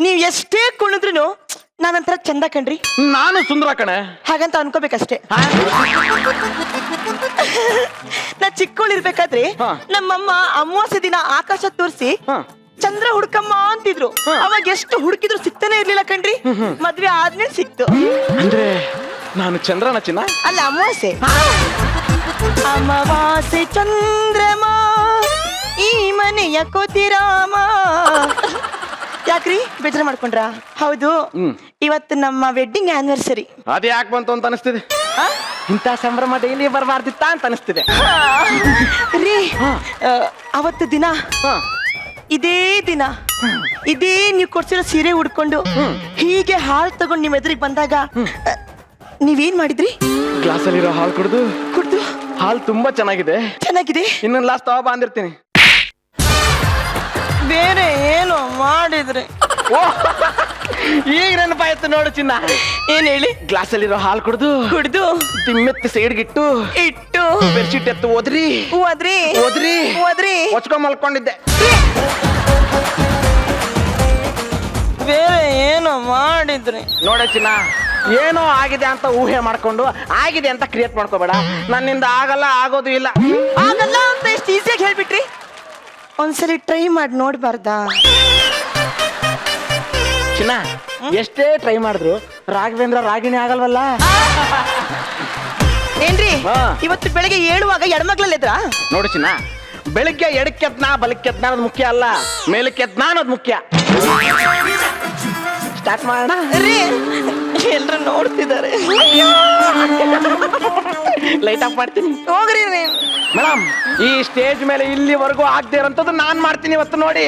ನೀವ್ ಎಷ್ಟೇ ಕುಣಿದ್ರು ನಾನಂತರ ಚಂದ ಕಣ್ರಿ. ನಾನು ಸುಂದರ ಕಣೆ ಹಾಗಂತ ಅನ್ಕೋಬೇಕಷ್ಟೇ. ನಾ ಚಿಕ್ಕವಳಿರ್ಬೇಕಾದ್ರೆ ನಮ್ಮಮ್ಮ ಅಮಾವಾಸ್ಯೆ ದಿನ ಆಕಾಶ ತೋರಿಸಿ ಚಂದ್ರ ಹುಡ್ಕಮ್ಮ ಅಂತಿದ್ರು. ಅವಾಗ ಎಷ್ಟು ಹುಡುಕಿದ್ರು ಸಿಗ್ತಾನೆ ಇರ್ಲಿಲ್ಲ ಕಣ್ರಿ. ಮದ್ವೆ ಆದ್ಮೇಲೆ ಸಿಕ್ತು. ಅಂದ್ರೆ ನಾನು ಚಂದ್ರನ ಚಿನ್ನ ಅಲ್ಲ, ಅಮಾವಾಸ್ಯೆ. ಅಮಾವಾಸ್ಯೆ ಚಂದ್ರಮ ಈ ಮನೆಯ ಕೋತಿರಾಮ. ಯಾಕ್ರಿ ಬೇಜಾರು ಮಾಡ್ಕೊಂಡ್ರ? ಹೌದು, ಇವತ್ತು ನಮ್ಮ ವೆಡ್ಡಿಂಗ್ ಆನಿವರ್ಸರಿ. ಅದೇ ಯಾಕೆ ಬಂತು ಅಂತ ಅನಿಸ್ತಿದೆ. ಇಂಥ ಸಂಭ್ರಮ ಡೈಲಿ ಬರಬಾರ್ದಿತ್ತ ಅಂತ ಅನಿಸ್ತಿದೆ ರೀ. ಅವತ್ತು ದಿನ ಇದೇ ದಿನ ಇದೇ ನೀವು ಕೊಡ್ಸಿರೋ ಸೀರೆ ಉಡ್ಕೊಂಡು ಹೀಗೆ ಹಾಲು ತಗೊಂಡು ನಿಮ್ ಎದುರಿಗೆ ಬಂದಾಗ ನೀವೇನ್ ಮಾಡಿದ್ರಿ? ಗ್ಲಾಸಲ್ಲಿರೋ ಹಾಲು ಕುಡ್ದು ಹಾಲು ತುಂಬಾ ಚೆನ್ನಾಗಿದೆ. ಇನ್ನೊಂದು ಲಾಸ್ಟ್ ತಗೋ ಬಂದಿರ್ತೀನಿ. ಬೇರೆ ಏನು ಮಾಡಿದ್ರಿ? ಈಗ ನೆನಪಾಯ್ತು ನೋಡು ಚಿನ್ನ. ಏನ್ ಹೇಳಿ? ಗ್ಲಾಸಲ್ಲಿರೋ ಹಾಲು ಕುಡ್ದು ತಿಮ್ಮೆತ್ತಿ ಸೈಡ್ಗಿಟ್ಟು ಬೆಡ್ಶೀಟ್ ಎತ್ತು ಓದ್ರಿ ಹೊಚ್ಕೊಂಡ್ ಮಲ್ಕೊಂಡಿದ್ದೆ. ಬೇರೆ ಏನು ಮಾಡಿದ್ರಿ? ನೋಡ ಚಿನ್ನ, ಏನೋ ಆಗಿದೆ ಅಂತ ಊಹೆ ಮಾಡ್ಕೊಂಡು ಆಗಿದೆ ಅಂತ ಕ್ರಿಯೇಟ್ ಮಾಡ್ಕೋಬೇಡ. ನನ್ನಿಂದ ಆಗಲ್ಲ, ಆಗೋದು ಇಲ್ಲ. ಆಗಲ್ಲ ಅಂತ ಎಷ್ಟು ಈಸಿಯಾಗಿ ಹೇಳ್ಬಿಟ್ರಿ. ಒಂದ್ಸರಿ ಟ್ರೈ ಮಾಡಿ ನೋಡ್ಬಾರ್ದಾ? ಚಿನ್ನ, ಎಷ್ಟೇ ಟ್ರೈ ಮಾಡಿದ್ರು ರಾಘವೇಂದ್ರ ರಾಗಿಣಿ ಆಗಲ್ವಲ್ಲ. ಏನ್ರಿ ಇವತ್ತು ಬೆಳಿಗ್ಗೆ ಏಳುವಾಗ ಎಡಮಗ್ಲಲ್ಲಿದ್ರ? ನೋಡು ಚಿನ್ನ, ಬೆಳಿಗ್ಗೆ ಎಡಕ್ಕೆದ್ನಾ ಬಲಕ್ಕೆದ್ನಾ ಅನ್ನೋದು ಮುಖ್ಯ ಅಲ್ಲ, ಮೇಲಕ್ಕೆದ್ನಾ ಅನ್ನೋದು ಮುಖ್ಯ. ಸ್ಟಾರ್ಟ್ ಮಾಡೋಣ ರೀ. ಎಲ್ರು ನೋಡ್ತಿದ್ದಾರೆ. ಲೈಟ್ ಆಫ್ ಮಾಡ್ತೀನಿ, ಹೋಗ್ರಿ. ಮೇಡಮ್, ಈ ಸ್ಟೇಜ್ ಮೇಲೆ ಇಲ್ಲಿವರೆಗೂ ಆಗದೆ ಇರೋಂಥದ್ದು ನಾನ್ ಮಾಡ್ತೀನಿ ಇವತ್ತು ನೋಡಿ.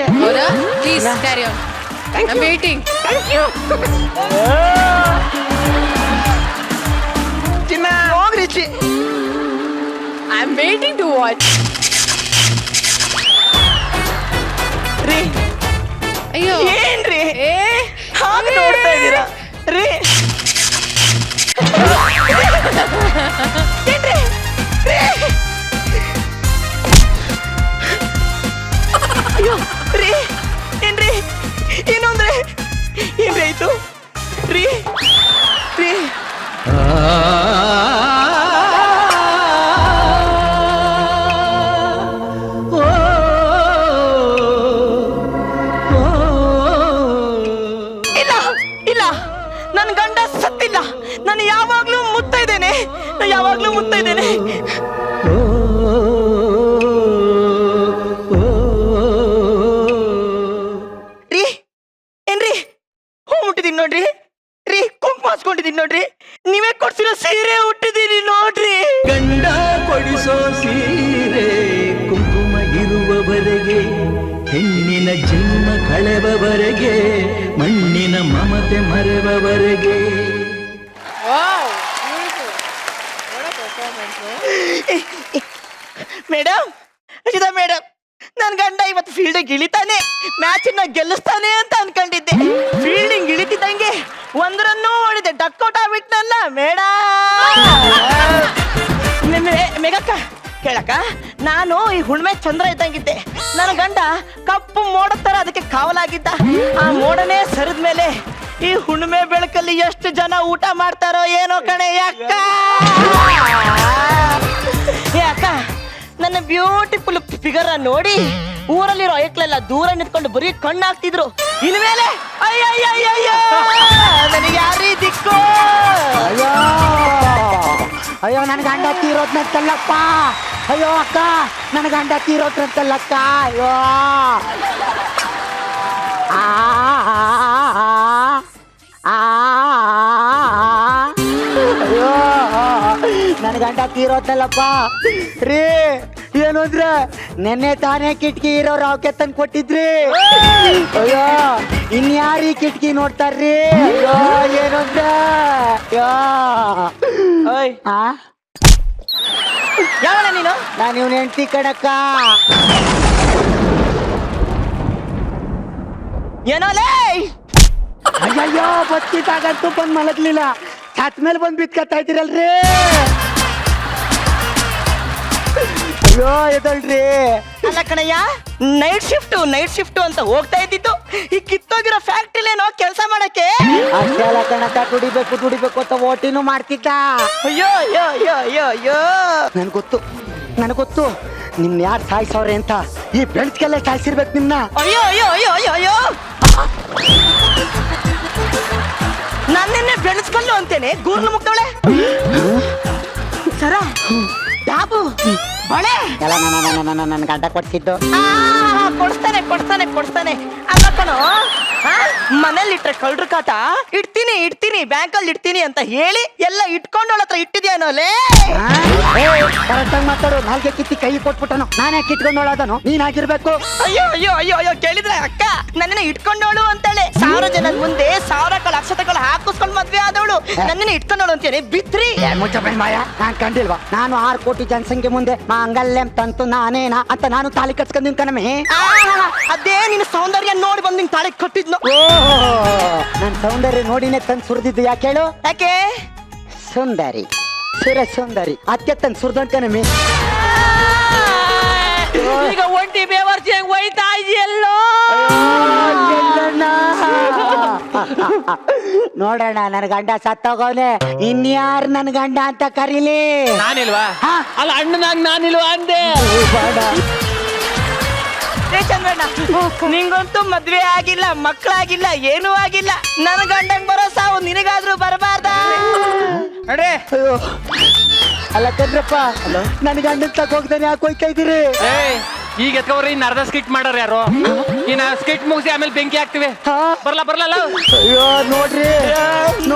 ಚಿನ್ನ ಹೋಗ್ರಿ. I'm waiting to watch. ರೀ, ಅಯ್ಯೋ ಏನ್ರಿ ಹಾಗೆ ನೋಡ್ತಾ ಇದ್ದೀರಾ ರೀ? ಏನ್ರಿ? ಅಯ್ಯೋ ರೀ, ಏನ್ರಿ? ಏನು ಅಂದ್ರೆ ಏನ್ರಿ ಆಯ್ತು ರೀ? ಇಲ್ಲ, ನನ್ನ ಗಂಡ ಸತ್ತಿಲ್ಲ. ನಾನು ಯಾವಾಗ್ಲೂ ಮುತ್ತಾ ಇದ್ದೇನೆ. ರೀ, ಏನ್ರಿ? ಹೂ ಮುಟ್ಟಿದೀನಿ ನೋಡ್ರಿ. ರೀ, ಕುಂಕುಮ ಹಾಸ್ಕೊಂಡಿದೀನಿ ನೋಡ್ರಿ. ನೀವೇ ಕೊಡ್ಸಿರೋ ಸೀರೆ ಹುಟ್ಟಿದೀನಿ ನೋಡ್ರಿ. ಗಂಡ ಕೊಡಿಸೋ ಸೀರೆ ಕುಂಕುಮ ಇರುವವರೆಗೆ, ಹೆಣ್ಣಿನ ಜನ್ಮ ಕಳೆವವರೆಗೆ, ಮಣ್ಣಿನ ಮಮತೆ ಮರೆವವರೆಗೆ. ಮೇಡಮ್, ರಚಿತಾ ಮೇಡಮ್, ನನ್ ಗಂಡ ಇವತ್ತು ಫೀಲ್ಡಿಗೆ ಇಳಿತಾನೆ, ಮ್ಯಾಚನ್ನ ಗೆಲ್ಲಿಸ್ತಾನೆ ಅಂತ ಅನ್ಕೊಂಡಿದ್ದೆ. Fielding ಇಳಿತಿದ್ದಂಗೆ ಒಂದರನ್ನೂ ಹೊಡಿದೆ, duck out ಆಗ್ಬಿಟ್ನಲ್ಲ ಮೇಘಕ್ಕ. ಕೇಳಕ್ಕ, ನಾನು ಈ ಹುಣ್ಮೆ ಚಂದ್ರ ಇದ್ದಂಗಿದ್ದೆ. ನನ್ನ ಗಂಡ ಕಪ್ಪು ಮೋಡ ತರ ಅದಕ್ಕೆ ಕಾವಲಾಗಿದ್ದ. ಆ ಮೋಡನೇ ಸರಿದ್ಮೇಲೆ ಈ ಹುಣ್ಮೆ ಬೆಳಕಲ್ಲಿ ಎಷ್ಟು ಜನ ಊಟ ಮಾಡ್ತಾರೋ ಏನೋ ಕಣೆ ಅಕ್ಕ. ಅಕ್ಕ, ನನ್ನ ಬ್ಯೂಟಿಫುಲ್ ಫಿಗರ್ ನೋಡಿ ಊರಲ್ಲಿರೋ ಐಕ್ಳೆಲ್ಲ ದೂರ ನಿಂತ್ಕೊಂಡು ಬರೀ ಕಣ್ಣಾಗ್ತಿದ್ರು. ಇನ್ಮೇಲೆ ಅಯ್ಯಯ್ಯಯ್ಯಯ್ಯ ನನಗೆ ಯಾರೀ ದಿಕ್ಕು? ಅಯ್ಯೋ ನನ್ ಗಂಡ ತೀರೋದ್ನಂತಲ್ಲಪ್ಪ. ಅಯ್ಯೋ ಅಕ್ಕ, ನನ್ ಗಂಡ ತೀರೋದ್ನಂತಲ್ಲಕ್ಕ. ಅಯ್ಯೋ ಅಯ್ಯೋ ನನ್ ಗಂಡ ತೀರೋದ್ನಲ್ಲಪ್ಪ. ರೀ, ಏನು ಅಂದ್ರೆ ನೆನ್ನೆ ತಾನೇ ಕಿಟಕಿ ಇರೋ ರಾವ್ಕೆ ತಂದು ಕೊಟ್ಟಿದ್ರಿ. ಅಯ್ಯೋ ಇನ್ಯಾರೀ ಕಿಟಕಿ ನೋಡ್ತಾರ್ರಿ? ಅಯ್ಯೋ ಏನು ಅಂದ್ರೆ ಯಾವಳ ನೀನು? ನಾನು ಇವ್ನ ಹೆಂಡ್ತಿ ಕಣಕ್ಕ. ಏನೋಲೇ? ಅಯ್ಯಯ್ಯೋ, ಬಸ್ಕಿತಾಗಂತೂ ಬಂದ್ ಮಲಗ್ಲಿಲ್ಲ. ಛತ್ ಮೇಲೆ ಬಂದ್ ಬಿತ್ಕತ್ತಾ ಇದ್ದೀರಲ್ರಿ. ಅಯ್ಯೋ ಎದಳ್ರಿ. ಅಲ್ಲ ಕಣಯ್ಯ, ನೈಟ್ ಶಿಫ್ಟ್ ಅಂತ ಹೋಗ್ತಾ ಇದ್ದಿತ್ತು. ಈ ಕಿತ್ತೋಗಿರೋ ಫ್ಯಾಕ್ಟ್ರಿಲೇನೋ ಕಣಕ ದುಡಿಬೇಕು ಅಂತ ಓಟಿನೂ ಮಾಡ್ತಿದ್ದ. ಅಯ್ಯೋ ಅಯ್ಯೋ ಅಯ್ಯೋ ಅಯ್ಯೋ ಅಯ್ಯೋ ನನಗ್ ಗೊತ್ತು ನಿಮ್ನ ಯಾರು ಸಾಯಿಸವ್ರೆ ಅಂತ. ಈ ಬೆಳ್ಸ್ಗೆಲ್ಲ ಸಾಯಿಸಿರ್ಬೇಕು ನಿಮ್ನ. ಅಯ್ಯೋ ಅಯ್ಯೋ ಅಯ್ಯೋ ಅಯ್ಯೋ ಅಯ್ಯೋ ನನ್ನೆನ್ನೆ ಬೆಳೆಸ್ಕೊಂಡು ಅಂತೇನೆ ಗೂರ್ಲು ಮುಗ್ದವಳೆ. ಸರ ಡಾಬು ಬಳೆ ಎಲ್ಲ ನನ್ನ ಗಂಡ ಕೊಡ್ತಿದ್ದು. ಕೊಡ್ತಾನೆ ಅಲ್ಲ ಕಣೋ, ಮನೇಲಿ ಇಟ್ರೆ ಕಳ್ರ ಕಾಟ ಇಡ್ತೀನಿ ಬ್ಯಾಂಕಲ್ಲಿ ಇಡ್ತೀನಿ ಅಂತ ಹೇಳಿ ಎಲ್ಲ ಇಟ್ಕೊಂಡವಳ ಹತ್ರ ಇಟ್ಟಿದ್ಯಾನೋಲೇ. ಕರೆಕ್ಟಾಗಿ ಮಾತಾಡು. ನಾಲ್ಗೆ ಕಿತ್ತಿ ಕೈ ಕೊಟ್ಬಿಟ್ಟನು. ನಾನೇ ಕಿತ್ಕೊಂಡೋಳದನು, ನೀನ್ ಹಾಕಿರ್ಬೇಕು. ಅಯ್ಯೋ ಅಯ್ಯೋ ಅಯ್ಯೋ ಅಯ್ಯೋ ಕೇಳಿದ್ರೆ ಅಕ್ಕ ನನ್ನನ್ನ ಇಟ್ಕೊಂಡವಳು ಅಂತಾಳೆ. 1000 ಜನದ ಮುಂದೆ 1000 ಅಕ್ಷತೆಗಳು ಹಾಕಿಸ್ಕೊಂಡ್ ಮದ್ವೆ ಆದವಳು ನನ್ನನ್ನ ಇಟ್ಕೊಂಡವಳು ಅಂತೇನೆ ಬಿತ್ರಿ. ಮುಚ್ಚಬೈ ಮಾಯ, ನಾನ್ ಕಂಡಿಲ್ವಾ? ನಾನು 6 ಕೋಟಿ ಜನಸಂಖ್ಯೆ ಮುಂದೆ ಮಾಂಗಲ್ಯಂ ತಂತು ನಾನೇನಾ ಅಂತ ನಾನು ತಾಳಿ ಕಟ್ಸ್ಕೊಂಡ್ ಕಣಮೆ. ಅದೇ ನಿನ್ನ ಸೌಂದರ್ಯ ನೋಡಿ ಬಂದ್ ನಿನ್ ತಾಳಿ ಕಟ್ಟಿದ್ನು. ನನ್ ಸೌಂದರ್ಯ ನೋಡಿನೇ ತಂದು ಸುರಿದಿದ್ದು. ಯಾಕೆ ಹೇಳು? ಯಾಕೆ? ಸುಂದರಿ ಸುಂದರಿ ಅದಕ್ಕೆ ತಂದು ಸುರಿದಂಕನಮಿ. ಈಗ ಒಂಟಿ ಬೇವರ್ಸಿ ಹೆಂಗ್ ಒಯ್ತಾ ಇದೆಯಲ್ಲೋ. ನೋಡೋಣ, ನನ್ ಗಂಡ ಸತ್ತೋಗವ್ನೆ, ಇನ್ಯಾರು ನನ್ ಗಂಡ ಅಂತ ಕರೀಲಿ? ನಾನಿಲ್ವಾ? ಅಲ್ಲ ಅಣ್ಣನಾಗ್ ನಾನಿಲ್ವಾ ಅಂದೆ. ಚಂದ್ರಣ್ಣ, ನಿಂಗಂತೂ ಮದ್ವೆ ಆಗಿಲ್ಲ, ಮಕ್ಕಳಾಗಿಲ್ಲ, ಏನೂ ಆಗಿಲ್ಲ. ನನ್ ಗಂಡಂಗ್ ಬರೋ ಸಾವು ನಿನಗಾದ್ರೂ ಬರಬಾರ್ದ? ಅಲ್ಲ ಕಣ್ರಪ್ಪ, ನನ್ ಗಂಡನ್ ತಗೋಗ್ದಾನೆ ಯಾಕೆ ಹೋಯ್ತಾ ಇದೀರಿ? ಈಗ ಎತ್ಕೋರಿ ಇನ್ನು ಅರ್ಧ ಸ್ಕಿಟ್ ಮಾಡಾರ ಯಾರು? ಇನ್ನ ಸ್ಕಿಟ್ ಮುಗಿಸಿ ಆಮೇಲೆ ಬೆಂಕಿ ಹಾಕ್ತಿವಿ. ಬರ್ಲಲ್ಲ. ಅಯ್ಯೋ ನೋಡ್ರಿ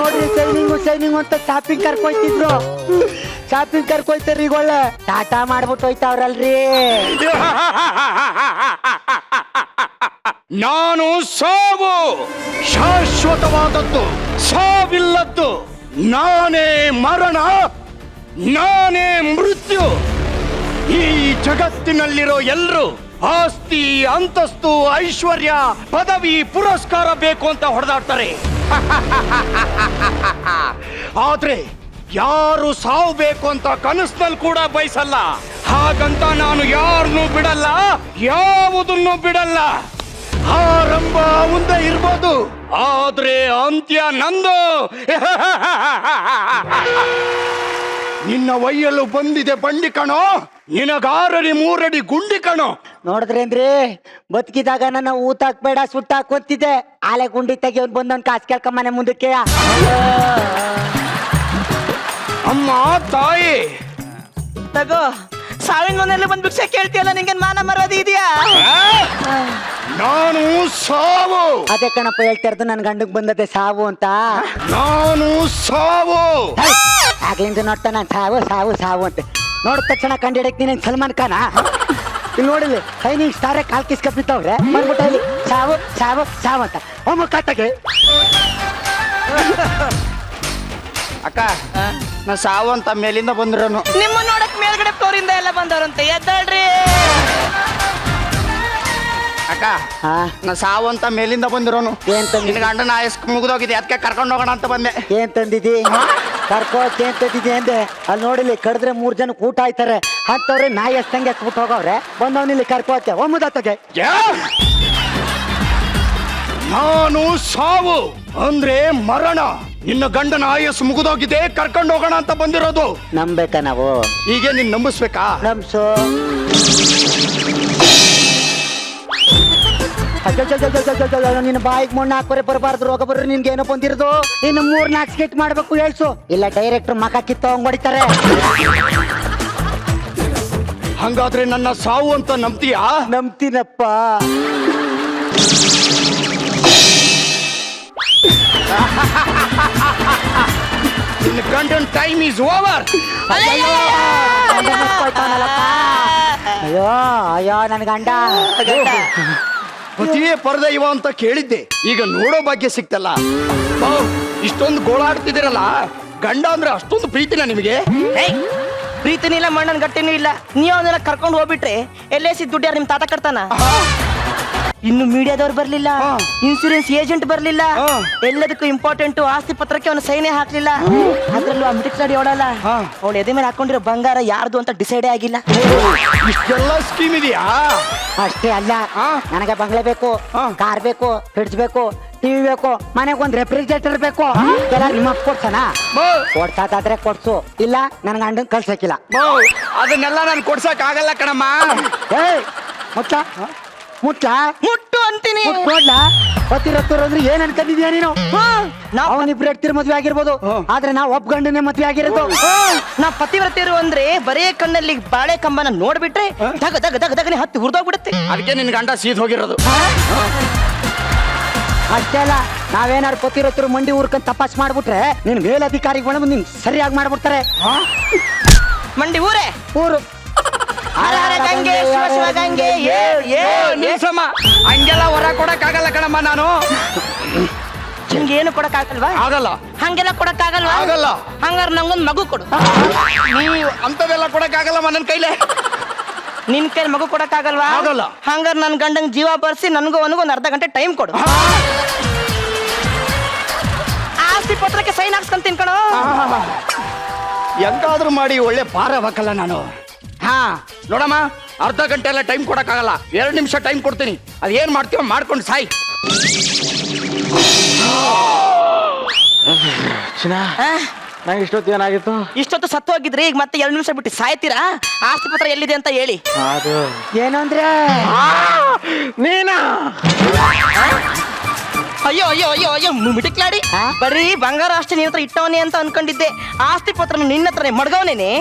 ಶೈನಿಂಗ್ ಅಂತ ಶಾಪಿಂಗ್ ಕರ್ಕೊಯ್ತಿದ್ರು. ಶಾಪಿಂಗ್ ಕರ್ಕೊಯ್ತಾರ. ಈಗ ಒಳ್ಳೆ ಟಾಟಾ ಮಾಡ್ಬಿಟ್ಟು ಹೋಯ್ತಾವ್ರಲ್ರಿ. ನಾನು ಸಾವು ಶಾಶ್ವತವಾದದ್ದು, ಸಾವಿಲ್ಲದ್ದು. ನಾನೇ ಮರಣ, ನಾನೇ ಮೃತ್ಯು. ಈ ಜಗತ್ತಿನಲ್ಲಿರೋ ಎಲ್ರು ಆಸ್ತಿ, ಅಂತಸ್ತು, ಐಶ್ವರ್ಯ, ಪದವಿ, ಪುರಸ್ಕಾರ ಬೇಕು ಅಂತ ಹೊಡೆದಾಡ್ತಾರೆ. ಆದ್ರೆ ಯಾರು ಸಾವು ಬೇಕು ಅಂತ ಕನಸಿನಲ್ಲಿ ಕೂಡ ಬಯಸಲ್ಲ. ಹಾಗಂತ ನಾನು ಯಾರನ್ನೂ ಬಿಡಲ್ಲ, ಯಾವುದನ್ನು ಬಿಡಲ್ಲ. ಆರಂಭ ಮುಂದೆ ಇರ್ಬೋದು, ಆದ್ರೆ ಅಂತ್ಯ ನಂದು. ನಿನ್ನ ಒಯ್ಯಲು ಬಂದಿದೆ ಬಂಡಿ ಕಣೋ, ನಿನಗಾರಡಿ 3 ಅಡಿ ಗುಂಡಿ ಕಣೋ. ನೋಡಿದ್ರೇನ್ರಿ, ಬದುಕಿದಾಗ ನನ್ನ ಊತಾಕ್ಬೇಡ ಸುಟ್ಟಾಕೋತಿದ್ದೆ. ಆಲೆ ಗುಂಡಿ ತೆಗಿಯೋನ್ ಬಂದವನ್ ಕಾಸು ಕೇಳ್ಕೊಂಬನೆ ಮುಂದಕ್ಕೆ. ಅಮ್ಮ ತಾಯಿ, ತಗೋ, ಸಾವಿನ ಮನೆಯಲ್ಲಿ ಬಂದ್ ಭಿಕ್ಷೆ ಕೇಳ್ತೀಯಲ್ಲ, ನಿಂಗೆ ಮಾನ ಮರ್ಯಾದೆ ಇದೆಯಾ? ನಾನು ಸಾವು. ಅದೇ ಕಣಪ್ಪ ಹೇಳ್ತಾ ಇರೋದು, ನನ್ ಗಂಡಗ್ ಬಂದದೆ ಸಾವು ಅಂತ. ನಾನು ಸಾವು. ಆಗ್ಲಿಂದ ನೋಡ್ತಾ ನಾನು ಸಾವು ಸಾವು ಸಾವು ಅಂತ ನೋಡಿದ ತಕ್ಷಣ ಕಂಡಿಡಕ್ ನೀನ್ ಸಲ್ಮಾನ್ ಖಾನ? ಇಲ್ಲಿ ನೋಡಿಲಿ, ಸೈನಿಂಗ್ ಸ್ಟಾರೇ ಕಾಲ್ ಕಿಸ್ಕಪ್ಪಿತ್ತವ್ರೆ ಬಂದ್ಬಿಟ್ಟ ಇಲ್ಲಿ ಸಾವು ಸಾವು ಸಾವು ಅಂತ. ಒಮ್ಮ ಕಾಟಗೆ ಅಕ್ಕ, ನಾ ಸಾವು ಅಂತ ಮೇಲಿಂದ ಬಂದಿರೋನು. ನಿಮ್ಮ ನೋಡಕ್ ಮೇಲ್ಗಡೆ ಫ್ಲೋರಿಂದ ಎಲ್ಲ ಬಂದವ್ರಂತೆ. ಎದ್ದಾಳ್ರಿ ಅಕ್ಕ, ನಾ ಸಾವು ಅಂತ ಮೇಲಿಂದ ಬಂದಿರೋನು. ಏನ್ ತಂದಿ? ನಿನ್ನ ಗಂಡನ ಆಯಸ್ ಮುಗಿದೋಗಿದೆ, ಅದಕ್ಕೆ ಕರ್ಕೊಂಡು ಹೋಗೋಣ ಅಂತ ಬಂದೆ. ಏನ್ ತಂದಿದಿ? ಕರ್ಕೋಕ್ ಏನ್ ತಂದಿದಿ ಅಂದೆ. ಅಲ್ಲಿ ನೋಡಿಲಿ, ಕಡಿದ್ರೆ 3 ಜನಕ್ಕೆ ಊಟ ಆಯ್ತಾರೆ ಅಂತವ್ರೆ. ನಾಯಿ ಎಷ್ಟಂಗೆ ಎಸ್ಬಿಟ್ಟು ಹೋಗವ್ರೆ. ಬಂದವನಿಲ್ಲಿ ಕರ್ಕೋಕೆ ಒಮ್ಮದತ್ತಗೆ. ನಾನು ಸಾವು ಅಂದ್ರೆ ಮರಣ. ನಿನ್ನ ಗಂಡನ ಆಯಸ್ಸು ಮುಗಿದೋಗಿದೆ, ಕರ್ಕೊಂಡು ಹೋಗೋಣ ಅಂತ ಬಂದಿರೋದು. ನಂಬೇಕಾ ನಾವು? ಹೀಗೆ ನೀನ್ ನಂಬಿಸ್ಬೇಕಾ? ನಮ್ಸು. ನಿನ್ನ ಬಾಯಿಗೆ ಮಣ್ಣು ಹಾಕೋರೆ ಬರಬಾರ್ದು, ರೋಗ ಬರ್ರಿ. ನಿನ್ಗೆ ಏನೋ ಬಂದಿರೋದು. ಇನ್ನು 3-4 ಸ್ಕಿಟ್ ಮಾಡ್ಬೇಕು ಹೇಳ್ಸು, ಇಲ್ಲ ಡೈರೆಕ್ಟರ್ ಮಕ ಕಿತ್ತವಂಗ್ ಹೊಡಿತಾರೆ. ಹಂಗಾದ್ರೆ ನನ್ನ ಸಾವು ಅಂತ ನಂಬ್ತೀಯಾ? ನಂಬ್ತೀನಪ್ಪ. ನಿನ್ನ ಗಂಡನ್ ಟೈಮ್ ಈಸ್ ಓವರ್. ಅಯ್ಯೋ ಅಯ್ಯೋ ನನ್ ಗಂಡ. ಪತಿಯೇ ಪರದೈವ ಅಂತ ಕೇಳಿದ್ದೆ, ಈಗ ನೋಡೋ ಭಾಗ್ಯ ಸಿಕ್ತಲ್ಲ. ಇಷ್ಟೊಂದು ಗೋಳಾಡ್ತಿದ್ದೀರಲ್ಲ, ಗಂಡ ಅಂದ್ರೆ ಅಷ್ಟೊಂದು ಪ್ರೀತಿನ ನಿಮಗೆ? ಪ್ರೀತಿನೂ ಇಲ್ಲ, ಮಣ್ಣನ್ ಗಟ್ಟಿನೂ ಇಲ್ಲ. ನೀವು ಅವನ್ನೆಲ್ಲ ಕರ್ಕೊಂಡು ಹೋಗ್ಬಿಟ್ರೆ ಎಲ್ಲೇಸಿ ದುಡ್ಡು ಯಾರು ನಿಮ್ ತಾತ ಕಟ್ತಾನ? ಇನ್ನು ಮೀಡಿಯಾದವ್ರು ಬರ್ಲಿಲ್ಲ, ಇನ್ಸೂರೆನ್ಸ್ ಏಜೆಂಟ್ ಬರ್ಲಿಲ್ಲ, ಎಲ್ಲದಕ್ಕೂ ಇಂಪಾರ್ಟೆಂಟ್ ಆಸ್ತಿ ಪತ್ರಕ್ಕೆ ಅವನು ಸೈನೇ ಹಾಕ್ಲಿಲ್ಲ. ಅದ್ರಲ್ಲೂ ಆ ಮಿಡಿಕ್ ಗಾಡಿ ಓಡಲ್ಲ, ಅವಳು ಎದೆ ಮೇಲೆ ಹಾಕೊಂಡಿರೋ ಬಂಗಾರ ಯಾರ್ದು ಅಂತ ಡಿಸೈಡೇ ಆಗಿಲ್ಲ. ಇಷ್ಟೆಲ್ಲ ಸ್ಕೀಮ್ ಇದೆಯಾ? ಅಷ್ಟೇ ಅಲ್ಲ, ನನಗೆ ಬಂಗ್ಲೆ ಬೇಕು, ಕಾರ್ ಬೇಕು, ಫ್ರಿಡ್ಜ್ ಬೇಕು, ಟಿವಿ ಬೇಕು, ಮನೆಗೆ ಒಂದ್ ರೆಫ್ರಿಜರೇಟರ್ ಬೇಕು. ಎಲ್ಲ ನಿಮ್ಮ ಕೊಡ್ಸಣ? ಕೊಡ್ಸಾತಾದ್ರೆ ಕೊಡ್ಸು, ಇಲ್ಲ ನನ್ ಗಂಡನ್ ಕಳ್ಸಕ್ಕಿಲ್ಲ. ಅದನ್ನೆಲ್ಲ ನಾನು ಕೊಡ್ಸಕ್ ಆಗಲ್ಲ ಕಣಮ್ಮ. ಏಯ್ ಮುಚ್ಚ ಮುಚ್ಚ ಮುಟ್ಟು ಅಂತೀನಿ. ಕೊಡ್ಲಾ? ಪತಿರತ್ತೂರು ಅಂದ್ರೆ ಏನ್ ಅನ್ಕೊಂಡಿದ್ಯಾ ನೀನು? ಅವನಿಬ್ರು ಎಡ್ತಿರ್ ಮದ್ವೆ ಆಗಿರ್ಬೋದು, ಆದ್ರೆ ನಾವ್ ಒಪ್ಗಂಡನೆ ಮದ್ವೆ ಆಗಿರೋದು. ನಾ ಪತಿವ್ರತಿಯರು ಅಂದ್ರೆ ಬರೇ ಕಣ್ಣಲ್ಲಿ ಬಾಳೆ ಕಂಬನ ನೋಡ್ಬಿಟ್ರೆ ದಗ ದಗ ದಗ ದಗನೆ ಹತ್ತಿ ಹುರಿದೋಗ್ಬಿಡುತ್ತೆ. ಅದಕ್ಕೆ ನಿನ್ ಗಂಡ ಸೀದ್ ಹೋಗಿರೋದು. ಅಷ್ಟೇ ಅಲ್ಲ, ನಾವೇನಾದ್ರು ಪತಿರತ್ತೂರು ಮಂಡಿ ಊರ್ಕೊಂಡ್ ತಪಾಸ್ ಮಾಡ್ಬಿಟ್ರೆ ನಿನ್ ಮೇಲಧಿಕಾರಿಗಳು ನಿನ್ ಸರಿಯಾಗಿ ಮಾಡ್ಬಿಡ್ತಾರೆ. ಮಂಡಿ ಊರೇ ಊರು ಹರ ಹರ ಗಂಗೆ ಶಿವ ಶಿವ ಗಂಗೆ ನಿಲ್ಸಮ್ಮ, ಹಂಗೆಲ್ಲ ಹೊರ ಕೊಡಕ್ ಆಗಲ್ಲ ಕಣಮ್ಮ ನಾನು. ನಿಮ್ಗೇನು ಕೊಡಕ್ಕಾಗಲ್ವಾ? ಆಗಲ್ಲ. ಹಂಗೆಲ್ಲ ಕೊಡಕ್ಕಾಗಲ್ವಾ? ಆಗಲ್ಲ. ಹಂಗಾರ ನಂಗೊಂದ್ ಮಗು ಕೊಡು. ನೀವು ಅಂತವೆಲ್ಲ ಕೊಡಕ್ ಆಗಲ್ಲಮ್ಮ ನನ್ನ ಕೈಲೇ. ನಿನ್ ಕೈ ಮಗು ಕೊಡಕ್ಕಾಗಲ್ವಾ? ಆಗಲ್ಲ. ಹಂಗಾರ ನನ್ ಗಂಡಂಗ್ ಜೀವ ಬರ್ಸಿ ನನ್ಗೂ ಅವನಿಗೂ ಒಂದ್ ಅರ್ಧ ಗಂಟೆ ಟೈಮ್ ಕೊಡು. ಆಸ್ತಿ ಪತ್ರಕ್ಕೆ ಸೈನ್ ಹಾಕ್ಸ್ಕೊಂತೀನಿ ಕಣೋ. ಎಂತಾದ್ರೂ ಮಾಡಿ ಒಳ್ಳೆ ಪಾರ ಹಾಕಲ್ಲ ನಾನು. ಹಾ ನೋಡಮ್ಮ, ಅರ್ಧ ಗಂಟೆ ಎಲ್ಲ ಟೈಮ್ ಕೊಡಕ್ಕಾಗಲ್ಲ, 2 ನಿಮಿಷ ಟೈಮ್ ಕೊಡ್ತೀನಿ. ಅದೇನ್ ಮಾಡ್ತೀವೋ ಮಾಡ್ಕೊಂಡು ಸಾಯಿ. ಆ? ನಂಗೆ ಇಷ್ಟೊತ್ತು ಏನಾಗಿತ್ತು? ಇಷ್ಟೊತ್ತು ಸತ್ತು ಹೋಗಿದ್ರಿ, ಈಗ ಮತ್ತೆ 2 ನಿಮಿಷ ಬಿಟ್ಟು ಸಾಯ್ತೀರಾ? ಆಸ್ತಿ ಪತ್ರ ಎಲ್ಲಿದೆ ಅಂತ ಹೇಳಿ. ಅದು ಏನು ಅಂದ್ರೆ ನೀನಾ? ಅಯ್ಯೋ ಅಯ್ಯೋ ಅಯ್ಯೋ ಅಯ್ಯೋ ಮಿಟಿಕ್ಲಾಡಿ, ಬರೀ ಬಂಗಾರ ಅಷ್ಟೇ ನಿನ್ನ ಹತ್ರ ಇಟ್ಟವನೇ ಅಂತ ಅನ್ಕೊಂಡಿದ್ದೆ. ಆಸ್ತಿ ಪತ್ರ ನಿನ್ನ ಹತ್ರನೇ ಮಡ್ಗವನೇನೆ.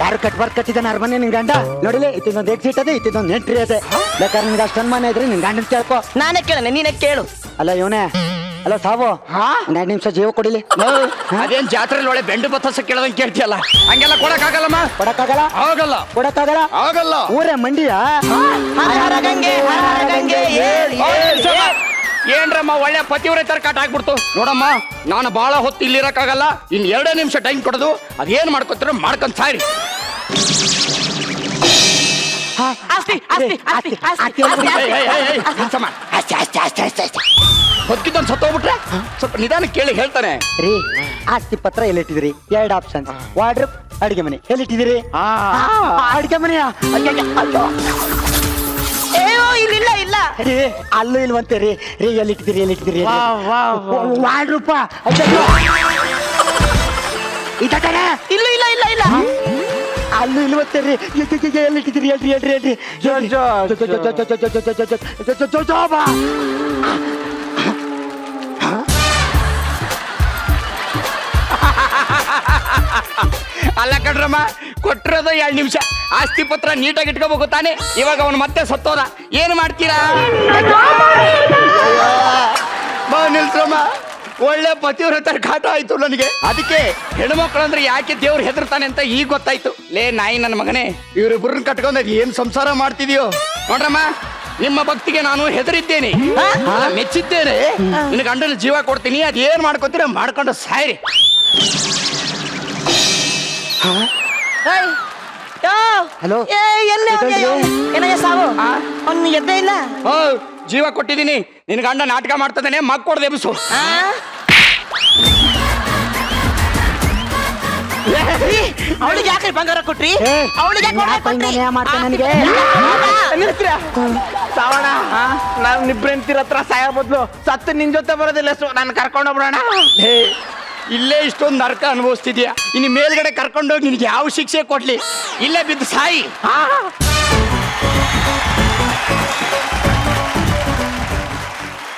ಯಾರು ಕಟ್ಬಾರ್ದು ಕಟ್ಟಿದ್ದಾನೆ ಅರ್ಮನೆ ನಿನ್ ಗಂಡ ನೋಡಿಲಿ. ಇತ್ತೊಂದು ಎಕ್ಸಿಟ್ ಅದೇ, ಇತ್ತೊಂದು ಎಂಟ್ರಿ ಅದೇ. ಬೇಕಾದ್ರೆ ನಿನ್ಗೆ ಅಷ್ಟು ಅನುಮಾನ ಇದ್ರೆ ನಿನ್ ಗಂಡನ್ ಕೇಳ್ಕೊ. ನಾನೇ ಕೇಳನೆ, ನೀನೇ ಕೇಳು. ಅಲ್ಲ ಇವನೇ, ಅಲ್ಲ ಸಾವು, 2 ನಿಮಿಷ ಜೀವ ಕೊಡಿಲಿ. ಅದೇನ್ ಜಾತ್ರೆಲಿ ಒಳ್ಳೆ ಬೆಂಡು ಬತ್ತಸ ಕೇಳದಂಗೆ ಕೇಳ್ತಿಯಲ್ಲ, ಹಂಗೆಲ್ಲ ಕೊಡಕ್ಕಾಗಲ್ಲಮ್ಮ. ಕೊಡಕ್ಕಾಗಲ್ಲ? ಆಗಲ್ಲ. ಕೊಡಕ್ಕಾಗಲ್ಲ? ಆಗಲ್ಲ. ಊರೇ ಮಂಡಿಯ ಹರ ಹರ ಗಂಗೆ ಹರ ಹರ ಗಂಗೆ ಏನ್ರಮ್ಮ ಒಳ್ಳೆ ಪತಿವ್ರತರ ಕಾಟ ಆಗ್ಬಿಡ್ತು. ನೋಡಮ್ಮ, ನಾನು ಬಹಳ ಹೊತ್ತು ಇಲ್ಲಿರಕ್ಕಾಗಲ್ಲ, ಇನ್ 2 ನಿಮಿಷ ಟೈಮ್ ಕೊಡೋದು. ಅದೇನ್ ಮಾಡ್ಕೊತೀರ ಮಾಡ್ಕೊಂಡ್ ಸಾಯ್ರಿ. ಆಸ್ತಿ ಆಸ್ತಿ ಆಸ್ತಿ ಆಸ್ತಿ ಹೊತ್ತಿದ್ದೊಂದು ಸತ್ತೋಗ್ಬಿಟ್ರೆ ಸ್ವಲ್ಪ ನಿಧಾನ ಕೇಳಿ ಹೇಳ್ತಾನೆ. ರೀ, ಆಸ್ತಿ ಪತ್ರ ಎಲ್ಲಿಟ್ಟಿದ್ರಿ? 2 ಆಪ್ಷನ್, ವಾರ್ಡ್ರೋಬ್, ಅಡಿಗೆ ಮನೆ. ಎಲ್ಲಿಟ್ಟಿದ್ದೀರಿ? ಅಡಿಗೆ ಮನೆಯ? ಅಯ್ಯೋ ಇಲ್ಲಿಲ್ಲ ಇಲ್ಲ. ರೀ ಅಲ್ಲೂ ಇಲ್ವಂತೆ ರೀ. ರೀ ಎಲ್ಲಿಟ್ಟಿದ್ದೀರಿ? ಎಲ್ಲಿಟ್ಟಿದ್ದೀರಿ? ವಾರ್ಡ್ರೋಬ್ ಇದಾನೆ. ಇಲ್ಲೂ ಇಲ್ಲ ಇಲ್ಲ ಇಲ್ಲ. ಅಲ್ಲೂ ಇಲ್ವಂತೆ ರೀ. ಎಲ್ಲಿಟ್ಟಿದ್ದೀರಿ? ಹೇಳ್ರಿ ಹೇಳ್ರಿ ಹೇಳ್ರಿ. ಜೋಬಾ ಅಲ್ಲ ಕಣ್ರಮ್ಮ, ಕೊಟ್ಟಿರೋದು 2 ನಿಮಿಷ. ಆಸ್ತಿ ಪತ್ರ ನೀಟಾಗಿ ಇಟ್ಕೋಬೇಕು ತಾನೆ. ಇವಾಗ ಅವನು ಮತ್ತೆ ಸತ್ತೋದ, ಏನು ಮಾಡ್ತೀರಾ? ಬಾ ನಿಲ್ಸ್ರಮ್ಮ, ಒಳ್ಳೆ ಪತಿವ್ರತರ ಕಾಟ ಆಯ್ತು ನನಗೆ. ಅದಕ್ಕೆ ಹೆಣ್ಮಕ್ಳು ಅಂದ್ರೆ ಯಾಕೆ ದೇವ್ರು ಹೆದರ್ತಾನೆ ಅಂತ ಈಗ ಗೊತ್ತಾಯ್ತು. ಲೇ ನಾಯಿ ನನ್ನ ಮಗನೇ, ಇವ್ರಿಬ್ರನ್ನ ಕಟ್ಕೊಂಡ್ ಏನ್ ಸಂಸಾರ ಮಾಡ್ತಿದ್ಯೋ ನೋಡ್ರಮ್ಮ. ನಿಮ್ಮ ಭಕ್ತಿಗೆ ನಾನು ಹೆದರಿದ್ದೇನೆ, ಮೆಚ್ಚಿದ್ದೇನೆ. ನಿನ್ನ ಗಂಡನ ಜೀವ ಕೊಡ್ತೀನಿ, ಅದೇನ್ ಮಾಡ್ಕೊತೀರ ಮಾಡ್ಕೊಂಡು ಸಾಯ್ರಿ. ಹಲೋ, ಏನಯ್ಯ ಸಾವು? ಅವ್ನು ಎದ್ದೇ ಇಲ್ಲ. ಜೀವ ಕೊಟ್ಟಿದ್ದೀನಿ, ನಿನ್ನ ಗಂಡ ನಾಟಕ ಮಾಡ್ತದಾನೆ, ಮಗ್ ಕೊಡದೆ ಎಬ್ಸು. ಅವಳಿಗೆ ಯಾಕೆ ಬಂಗಾರ ಕೊಟ್ರಿ? ಅವಳಿಗೆ ಸಾವಣ, ನಾವ್ ನಿಬ್ರೆಂತಿರ ಹತ್ರ ಸಾಯೋ ಬದ್ಲು ಸತ್ತು ನಿನ್ ಜೊತೆ ಬರೋದಿಲ್ಲ. ನಾನು ಕರ್ಕೊಂಡೋಗ್ಬಿಡೋಣ. ಇಲ್ಲೇ ಇಷ್ಟೊಂದು ನರಕ ಅನುಭವಿಸ್ತಿದ್ಯಾ, ಇನ್ನು ಮೇಲ್ಗಡೆ ಕರ್ಕೊಂಡೋಗಿ ನಿನ್ಗೆ ಯಾವ ಶಿಕ್ಷೆ ಕೊಡ್ಲಿ? ಇಲ್ಲೇ ಬಿದ್ದು ಸಾಯಿ.